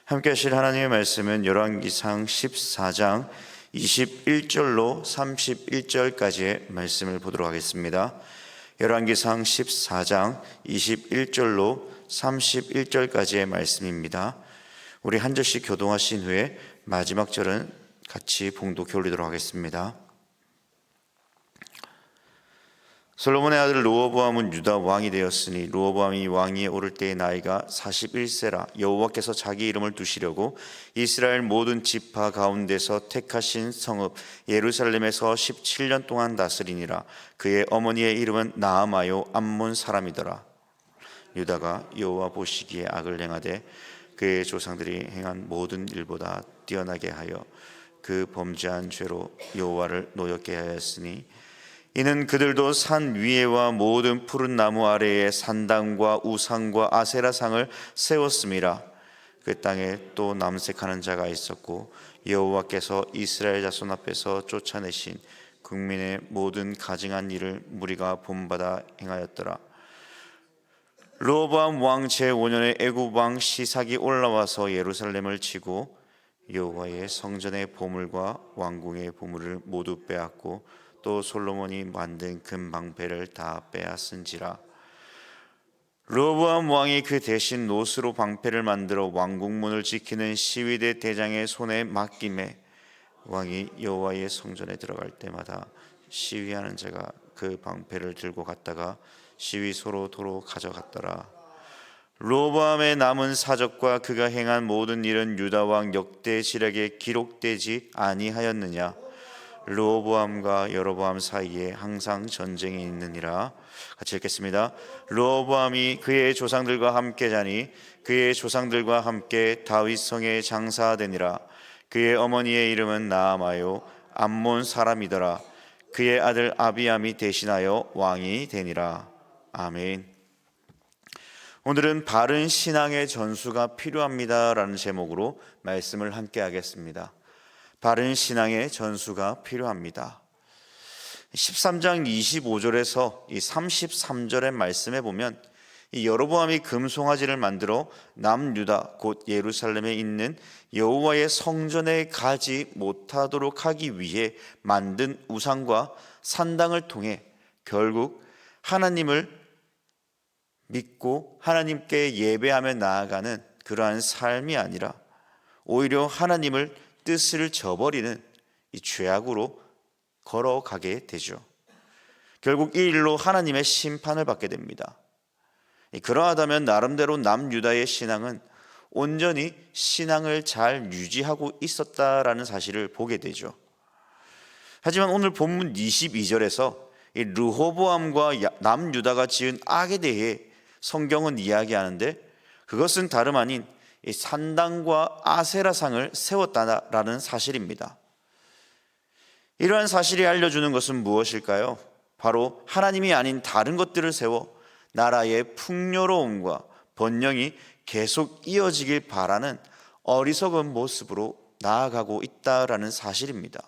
함께 하실 하나님의 말씀은 열왕기상 14장 21절로 31절까지의 말씀을 보도록 하겠습니다. 열왕기상 14장 21절로 31절까지의 말씀입니다. 우리 한 절씩 교동하신 후에 마지막 절은 같이 봉독해 올리도록 하겠습니다. 솔로몬의 아들 르호보암은 유다 왕이 되었으니 르호보암이 왕위에 오를 때의 나이가 41세라. 여호와께서 자기 이름을 두시려고 이스라엘 모든 지파 가운데서 택하신 성읍 예루살렘에서 17년 동안 다스리니라. 그의 어머니의 이름은 나아마요 암몬 사람이더라. 유다가 여호와 보시기에 악을 행하되 그의 조상들이 행한 모든 일보다 뛰어나게 하여 그 범죄한 죄로 여호와를 노엽게 하였으니 이는 그들도 산 위에와 모든 푸른 나무 아래에 산당과 우상과 아세라상을 세웠음이라. 그 땅에 또 남색하는 자가 있었고 여호와께서 이스라엘 자손 앞에서 쫓아내신 국민의 모든 가증한 일을 무리가 본받아 행하였더라. 르호보암 왕 제5년에 애굽 왕 시삭이 올라와서 예루살렘을 치고 여호와의 성전의 보물과 왕궁의 보물을 모두 빼앗고 또 솔로몬이 만든 금방패를 다 빼앗은지라. 르호보암 왕이 그 대신 노스로 방패를 만들어 왕궁문을 지키는 시위대 대장의 손에 맡김에 왕이 여호와의 성전에 들어갈 때마다 시위하는 자가 그 방패를 들고 갔다가 시위소로 도로 가져갔더라. 르호보암의 남은 사적과 그가 행한 모든 일은 유다 왕 역대지략에 기록되지 아니하였느냐. 르호보암과 여로보암 사이에 항상 전쟁이 있느니라. 같이 읽겠습니다. 르호보암이 그의 조상들과 함께 자니 그의 조상들과 함께 다윗 성에 장사되니라. 그의 어머니의 이름은 나아마요 암몬 사람이더라. 그의 아들 아비암이 대신하여 왕이 되니라. 아멘. 오늘은 바른 신앙의 전수가 필요합니다라는 제목으로 말씀을 함께 하겠습니다. 바른 신앙의 전수가 필요합니다. 13장 25절에서 이 33절의 말씀에 보면 이 여로보암이 금송아지를 만들어 남유다 곧 예루살렘에 있는 여호와의 성전에 가지 못하도록 하기 위해 만든 우상과 산당을 통해 결국 하나님을 믿고 하나님께 예배하며 나아가는 그러한 삶이 아니라 오히려 하나님을 뜻을 저버리는 이 죄악으로 걸어가게 되죠. 결국 이 일로 하나님의 심판을 받게 됩니다. 그러하다면 나름대로 남유다의 신앙은 온전히 신앙을 잘 유지하고 있었다라는 사실을 보게 되죠. 하지만 오늘 본문 22절에서 이 르호보암과 남유다가 지은 악에 대해 성경은 이야기하는데 그것은 다름 아닌 이 산당과 아세라상을 세웠다라는 사실입니다. 이러한 사실이 알려주는 것은 무엇일까요? 바로 하나님이 아닌 다른 것들을 세워 나라의 풍요로움과 번영이 계속 이어지길 바라는 어리석은 모습으로 나아가고 있다라는 사실입니다.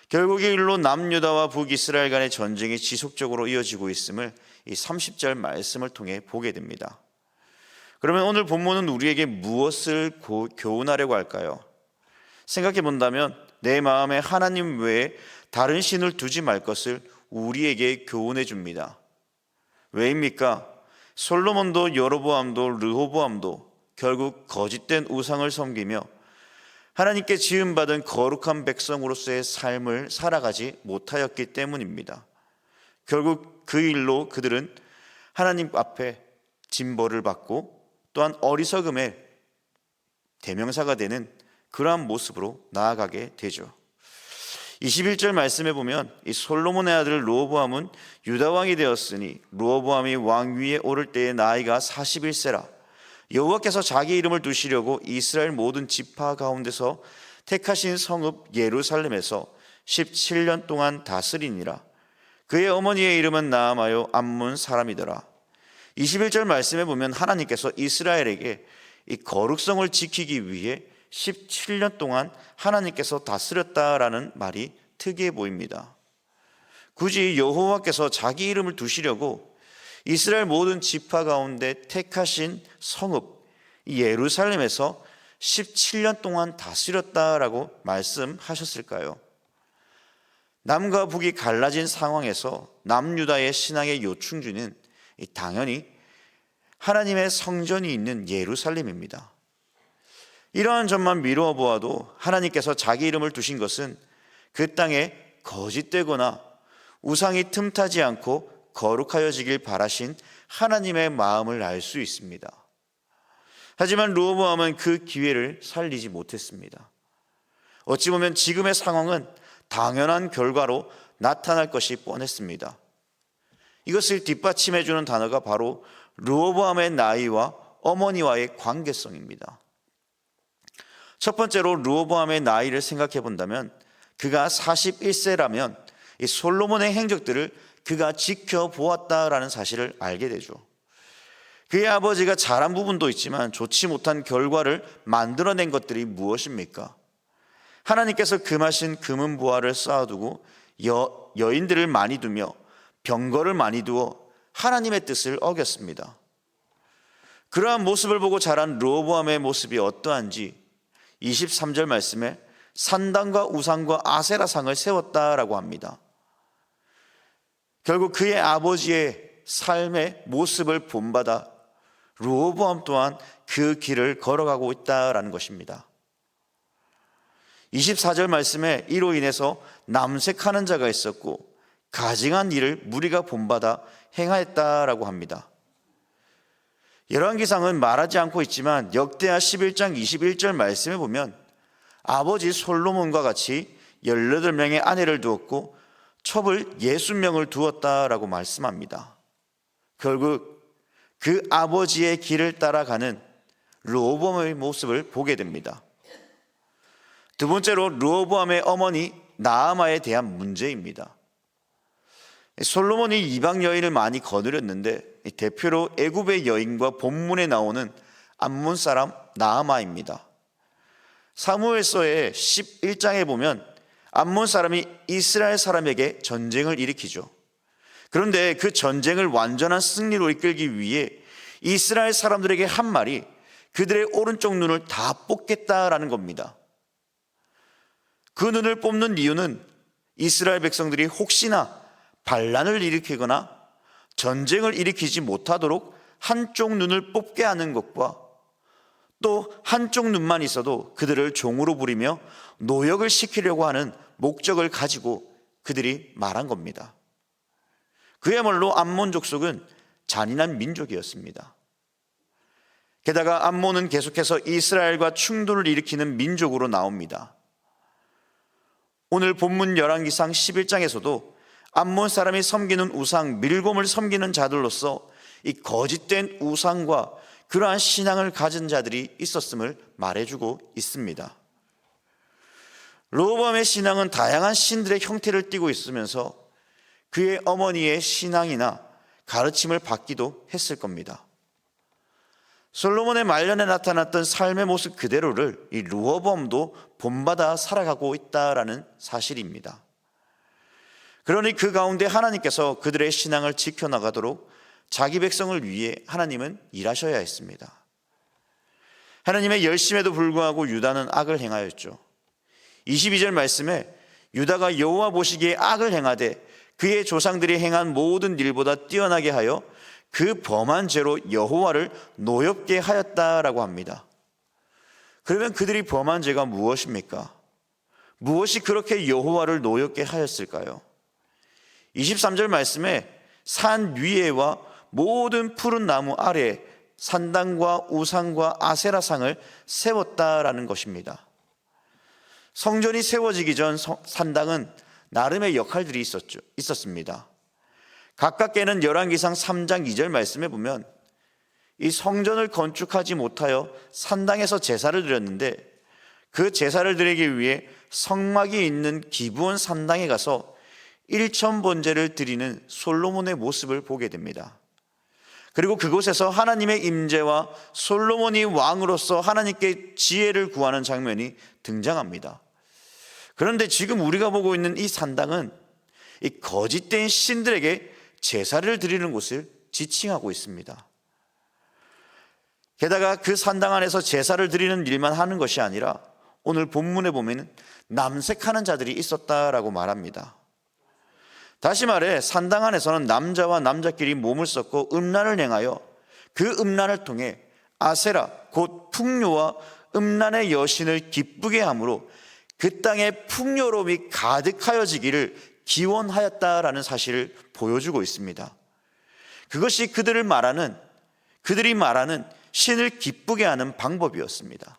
결국 이 일로 남유다와 북이스라엘 간의 전쟁이 지속적으로 이어지고 있음을 이 30절 말씀을 통해 보게 됩니다. 그러면 오늘 본문은 우리에게 무엇을 교훈하려고 할까요? 생각해 본다면 내 마음에 하나님 외에 다른 신을 두지 말 것을 우리에게 교훈해 줍니다. 왜입니까? 솔로몬도 여로보암도 르호보암도 결국 거짓된 우상을 섬기며 하나님께 지음받은 거룩한 백성으로서의 삶을 살아가지 못하였기 때문입니다. 결국 그 일로 그들은 하나님 앞에 징벌을 받고 또한 어리석음의 대명사가 되는 그러한 모습으로 나아가게 되죠. 21절 말씀에 보면 이 솔로몬의 아들 르호보암은 유다 왕이 되었으니 르호보암이 왕위에 오를 때의 나이가 41세라. 여호와께서 자기 이름을 두시려고 이스라엘 모든 지파 가운데서 택하신 성읍 예루살렘에서 17년 동안 다스리니라. 그의 어머니의 이름은 나아마요 암몬 사람이더라. 21절 말씀에 보면 하나님께서 이스라엘에게 이 거룩성을 지키기 위해 17년 동안 하나님께서 다스렸다라는 말이 특이해 보입니다. 굳이 여호와께서 자기 이름을 두시려고 이스라엘 모든 지파 가운데 택하신 성읍 예루살렘에서 17년 동안 다스렸다라고 말씀하셨을까요? 남과 북이 갈라진 상황에서 남유다의 신앙의 요충지는 당연히 하나님의 성전이 있는 예루살렘입니다. 이러한 점만 미루어 보아도 하나님께서 자기 이름을 두신 것은 그 땅에 거짓되거나 우상이 틈타지 않고 거룩하여지길 바라신 하나님의 마음을 알 수 있습니다. 하지만 르호보암은 그 기회를 살리지 못했습니다. 어찌 보면 지금의 상황은 당연한 결과로 나타날 것이 뻔했습니다. 이것을 뒷받침해 주는 단어가 바로 르호보암의 나이와 어머니와의 관계성입니다. 첫 번째로 르호보암의 나이를 생각해 본다면 그가 41세라면 이 솔로몬의 행적들을 그가 지켜보았다라는 사실을 알게 되죠. 그의 아버지가 잘한 부분도 있지만 좋지 못한 결과를 만들어낸 것들이 무엇입니까? 하나님께서 금하신 금은 보화를 쌓아두고 여인들을 많이 두며 병거를 많이 두어 하나님의 뜻을 어겼습니다. 그러한 모습을 보고 자란 르호보암의 모습이 어떠한지 23절 말씀에 산당과 우상과 아세라상을 세웠다라고 합니다. 결국 그의 아버지의 삶의 모습을 본받아 르호보암 또한 그 길을 걸어가고 있다라는 것입니다. 24절 말씀에 이로 인해서 남색하는 자가 있었고 가증한 일을 무리가 본받아 행하였다라고 합니다. 열왕기상은 말하지 않고 있지만 역대하 11장 21절 말씀에 보면 아버지 솔로몬과 같이 18명의 아내를 두었고 첩을 60명을 두었다라고 말씀합니다. 결국 그 아버지의 길을 따라가는 르호보암의 모습을 보게 됩니다. 두 번째로 르호보암의 어머니 나아마에 대한 문제입니다. 솔로몬이 이방 여인을 많이 거느렸는데 대표로 애굽의 여인과 본문에 나오는 암몬 사람 나아마입니다. 사무엘서의 11장에 보면 암몬 사람이 이스라엘 사람에게 전쟁을 일으키죠. 그런데 그 전쟁을 완전한 승리로 이끌기 위해 이스라엘 사람들에게 한 말이 그들의 오른쪽 눈을 다 뽑겠다라는 겁니다. 그 눈을 뽑는 이유는 이스라엘 백성들이 혹시나 반란을 일으키거나 전쟁을 일으키지 못하도록 한쪽 눈을 뽑게 하는 것과 또 한쪽 눈만 있어도 그들을 종으로 부리며 노역을 시키려고 하는 목적을 가지고 그들이 말한 겁니다. 그야말로 암몬 족속은 잔인한 민족이었습니다. 게다가 암몬은 계속해서 이스라엘과 충돌을 일으키는 민족으로 나옵니다. 오늘 본문 열왕기상 11장에서도 암몬 사람이 섬기는 우상 밀곰을 섬기는 자들로서 이 거짓된 우상과 그러한 신앙을 가진 자들이 있었음을 말해주고 있습니다. 르호보암의 신앙은 다양한 신들의 형태를 띠고 있으면서 그의 어머니의 신앙이나 가르침을 받기도 했을 겁니다. 솔로몬의 말년에 나타났던 삶의 모습 그대로를 이 르호보암도 본받아 살아가고 있다라는 사실입니다. 그러니 그 가운데 하나님께서 그들의 신앙을 지켜나가도록 자기 백성을 위해 하나님은 일하셔야 했습니다. 하나님의 열심에도 불구하고 유다는 악을 행하였죠. 22절 말씀에 유다가 여호와 보시기에 악을 행하되 그의 조상들이 행한 모든 일보다 뛰어나게 하여 그 범한 죄로 여호와를 노엽게 하였다라고 합니다. 그러면 그들이 범한 죄가 무엇입니까? 무엇이 그렇게 여호와를 노엽게 하였을까요? 23절 말씀에 산 위에와 모든 푸른 나무 아래에 산당과 우상과 아세라상을 세웠다라는 것입니다. 성전이 세워지기 전 산당은 나름의 역할들이 있었습니다. 가깝게는 열왕기상 3장 2절 말씀에 보면 이 성전을 건축하지 못하여 산당에서 제사를 드렸는데 그 제사를 드리기 위해 성막이 있는 기브온 산당에 가서 일천 번제를 드리는 솔로몬의 모습을 보게 됩니다. 그리고 그곳에서 하나님의 임재와 솔로몬이 왕으로서 하나님께 지혜를 구하는 장면이 등장합니다. 그런데 지금 우리가 보고 있는 이 산당은 이 거짓된 신들에게 제사를 드리는 곳을 지칭하고 있습니다. 게다가 그 산당 안에서 제사를 드리는 일만 하는 것이 아니라 오늘 본문에 보면 남색하는 자들이 있었다라고 말합니다. 다시 말해 산당 안에서는 남자와 남자끼리 몸을 섞고 음란을 행하여 그 음란을 통해 아세라 곧 풍요와 음란의 여신을 기쁘게 함으로 그 땅에 풍요로움이 가득하여지기를 기원하였다라는 사실을 보여주고 있습니다. 그것이 그들이 말하는 신을 기쁘게 하는 방법이었습니다.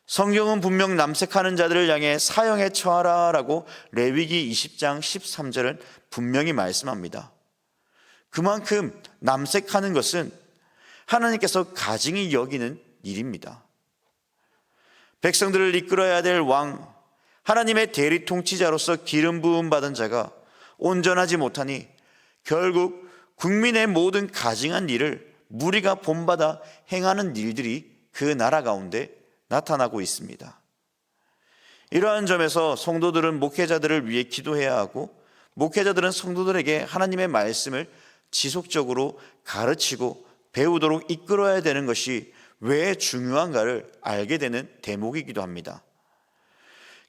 성경은 분명 남색하는 자들을 향해 사형에 처하라 라고 레위기 20장 13절은 분명히 말씀합니다. 그만큼 남색하는 것은 하나님께서 가증히 여기는 일입니다. 백성들을 이끌어야 될 왕, 하나님의 대리 통치자로서 기름 부음 받은 자가 온전하지 못하니 결국 국민의 모든 가증한 일을 무리가 본받아 행하는 일들이 그 나라 가운데 나타나고 있습니다. 이러한 점에서 성도들은 목회자들을 위해 기도해야 하고 목회자들은 성도들에게 하나님의 말씀을 지속적으로 가르치고 배우도록 이끌어야 되는 것이 왜 중요한가를 알게 되는 대목이기도 합니다.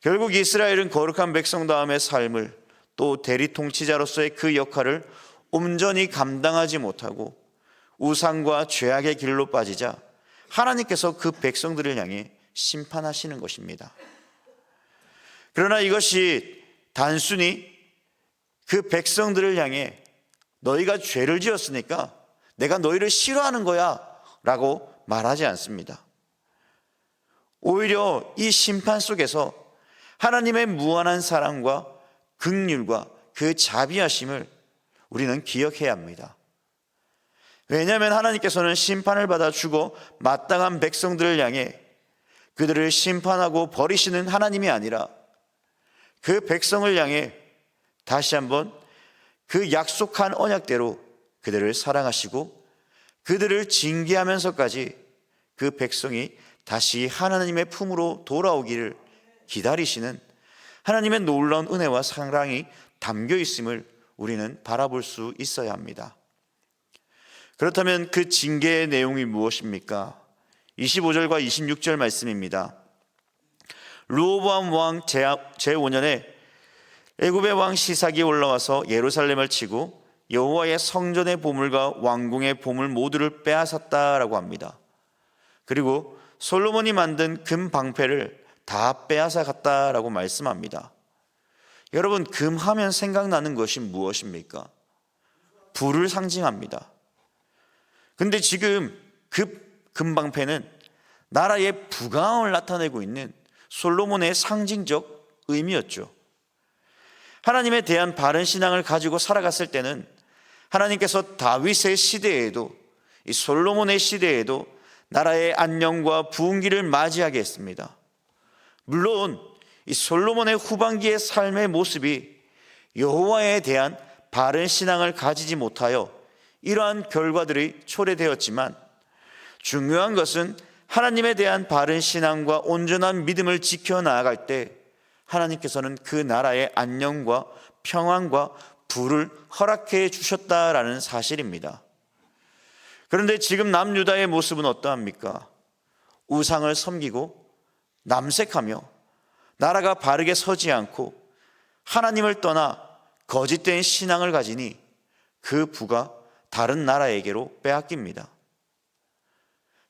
결국 이스라엘은 거룩한 백성다움의 삶을 또 대리 통치자로서의 그 역할을 온전히 감당하지 못하고 우상과 죄악의 길로 빠지자 하나님께서 그 백성들을 향해 심판하시는 것입니다. 그러나 이것이 단순히 그 백성들을 향해 너희가 죄를 지었으니까 내가 너희를 싫어하는 거야 라고 말하지 않습니다. 오히려 이 심판 속에서 하나님의 무한한 사랑과 긍휼과 그 자비하심을 우리는 기억해야 합니다. 왜냐하면 하나님께서는 심판을 받아 죽어 마땅한 백성들을 향해 그들을 심판하고 버리시는 하나님이 아니라 그 백성을 향해 다시 한번 그 약속한 언약대로 그들을 사랑하시고 그들을 징계하면서까지 그 백성이 다시 하나님의 품으로 돌아오기를 기다리시는 하나님의 놀라운 은혜와 사랑이 담겨 있음을 우리는 바라볼 수 있어야 합니다. 그렇다면 그 징계의 내용이 무엇입니까? 25절과 26절 말씀입니다. 르호보암 왕 제5년에 애굽의 왕 시삭이 올라와서 예루살렘을 치고 여호와의 성전의 보물과 왕궁의 보물 모두를 빼앗았다라고 합니다. 그리고 솔로몬이 만든 금 방패를 다 빼앗아 갔다라고 말씀합니다. 여러분, 금하면 생각나는 것이 무엇입니까? 불을 상징합니다. 근데 지금 그 금방패는 나라의 부강함을 나타내고 있는 솔로몬의 상징적 의미였죠. 하나님에 대한 바른 신앙을 가지고 살아갔을 때는 하나님께서 다윗의 시대에도 이 솔로몬의 시대에도 나라의 안녕과 부흥기를 맞이하게 했습니다. 물론 이 솔로몬의 후반기의 삶의 모습이 여호와에 대한 바른 신앙을 가지지 못하여 이러한 결과들이 초래되었지만 중요한 것은 하나님에 대한 바른 신앙과 온전한 믿음을 지켜나갈 때 하나님께서는 그 나라의 안녕과 평안과 부를 허락해 주셨다라는 사실입니다. 그런데 지금 남유다의 모습은 어떠합니까? 우상을 섬기고 남색하며 나라가 바르게 서지 않고 하나님을 떠나 거짓된 신앙을 가지니 그 부가 다른 나라에게로 빼앗깁니다.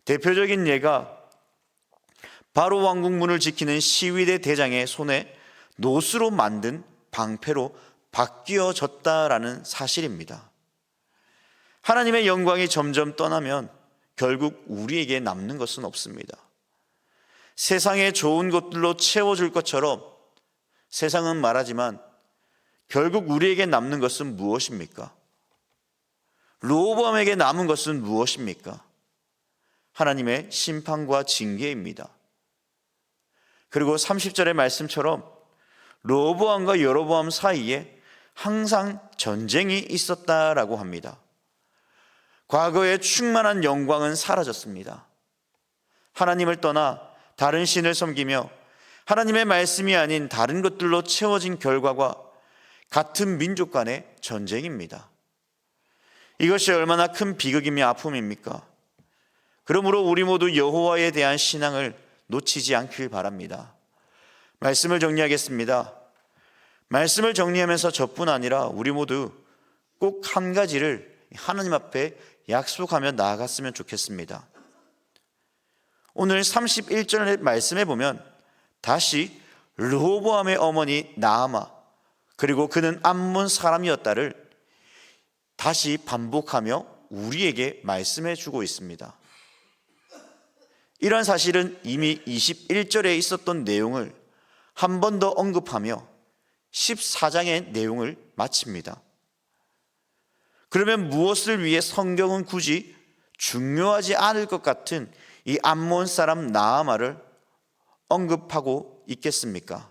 대표적인 예가 바로 왕궁문을 지키는 시위대 대장의 손에 노수로 만든 방패로 바뀌어졌다라는 사실입니다. 하나님의 영광이 점점 떠나면 결국 우리에게 남는 것은 없습니다. 세상의 좋은 것들로 채워줄 것처럼 세상은 말하지만 결국 우리에게 남는 것은 무엇입니까? 르호보암에게 남은 것은 무엇입니까? 하나님의 심판과 징계입니다. 그리고 30절의 말씀처럼 르호보암과 여로보암 사이에 항상 전쟁이 있었다라고 합니다. 과거의 충만한 영광은 사라졌습니다. 하나님을 떠나 다른 신을 섬기며 하나님의 말씀이 아닌 다른 것들로 채워진 결과가 같은 민족 간의 전쟁입니다. 이것이 얼마나 큰 비극이며 아픔입니까? 그러므로 우리 모두 여호와에 대한 신앙을 놓치지 않길 바랍니다. 말씀을 정리하겠습니다. 말씀을 정리하면서 저뿐 아니라 우리 모두 꼭 한 가지를 하나님 앞에 약속하며 나아갔으면 좋겠습니다. 오늘 31절 말씀에 보면 다시 르호보암의 어머니 나아마, 그리고 그는 암몬 사람이었다를 다시 반복하며 우리에게 말씀해 주고 있습니다. 이러한 사실은 이미 21절에 있었던 내용을 한 번 더 언급하며 14장의 내용을 마칩니다. 그러면 무엇을 위해 성경은 굳이 중요하지 않을 것 같은 이 암몬 사람 나아마를 언급하고 있겠습니까?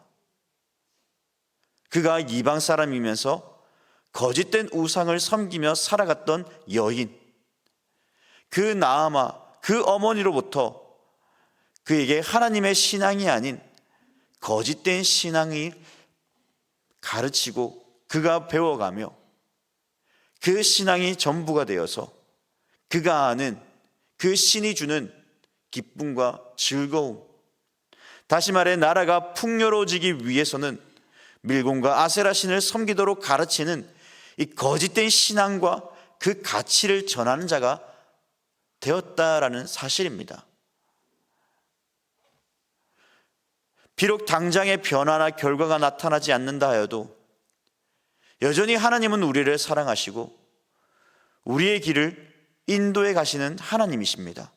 그가 이방 사람이면서 거짓된 우상을 섬기며 살아갔던 여인, 그 나아마, 그 어머니로부터 그에게 하나님의 신앙이 아닌 거짓된 신앙이 가르치고 그가 배워가며 그 신앙이 전부가 되어서 그가 아는 그 신이 주는 기쁨과 즐거움, 다시 말해 나라가 풍요로워지기 위해서는 밀곤과 아세라 신을 섬기도록 가르치는 이 거짓된 신앙과 그 가치를 전하는 자가 되었다라는 사실입니다. 비록 당장의 변화나 결과가 나타나지 않는다 하여도 여전히 하나님은 우리를 사랑하시고 우리의 길을 인도해 가시는 하나님이십니다.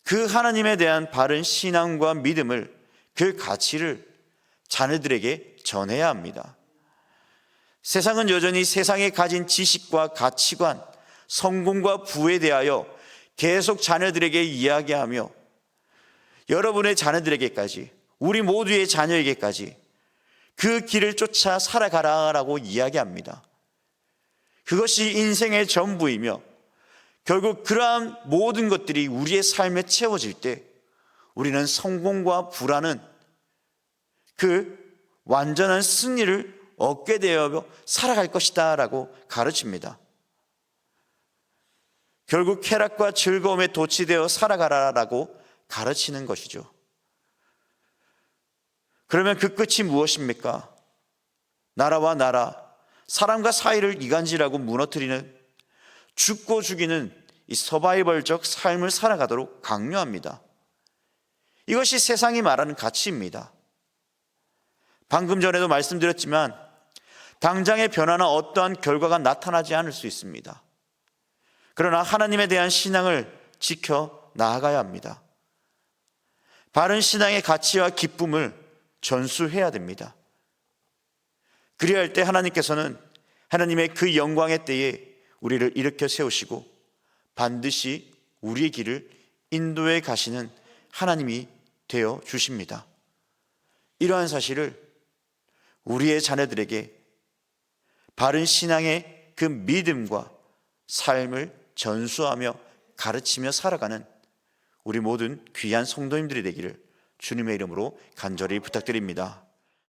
그 하나님에 대한 바른 신앙과 믿음을, 그 가치를 자녀들에게 전해야 합니다. 세상은 여전히 세상에 가진 지식과 가치관, 성공과 부에 대하여 계속 자녀들에게 이야기하며 여러분의 자녀들에게까지, 우리 모두의 자녀에게까지 그 길을 쫓아 살아가라라고 이야기합니다. 그것이 인생의 전부이며 결국 그러한 모든 것들이 우리의 삶에 채워질 때 우리는 성공과 부라는 그 완전한 승리를 얻게 되어 살아갈 것이다 라고 가르칩니다. 결국 쾌락과 즐거움에 도취되어 살아가라라고 가르치는 것이죠. 그러면 그 끝이 무엇입니까? 나라와 나라, 사람과 사이를 이간질하고 무너뜨리는, 죽고 죽이는 이 서바이벌적 삶을 살아가도록 강요합니다. 이것이 세상이 말하는 가치입니다. 방금 전에도 말씀드렸지만 당장의 변화나 어떠한 결과가 나타나지 않을 수 있습니다. 그러나 하나님에 대한 신앙을 지켜 나아가야 합니다. 바른 신앙의 가치와 기쁨을 전수해야 됩니다. 그래야 할 때 하나님께서는 하나님의 그 영광의 때에 우리를 일으켜 세우시고 반드시 우리의 길을 인도해 가시는 하나님이 되어 주십니다. 이러한 사실을 우리의 자녀들에게 바른 신앙의 그 믿음과 삶을 전수하며 가르치며 살아가는 우리 모든 귀한 성도님들이 되기를 주님의 이름으로 간절히 부탁드립니다.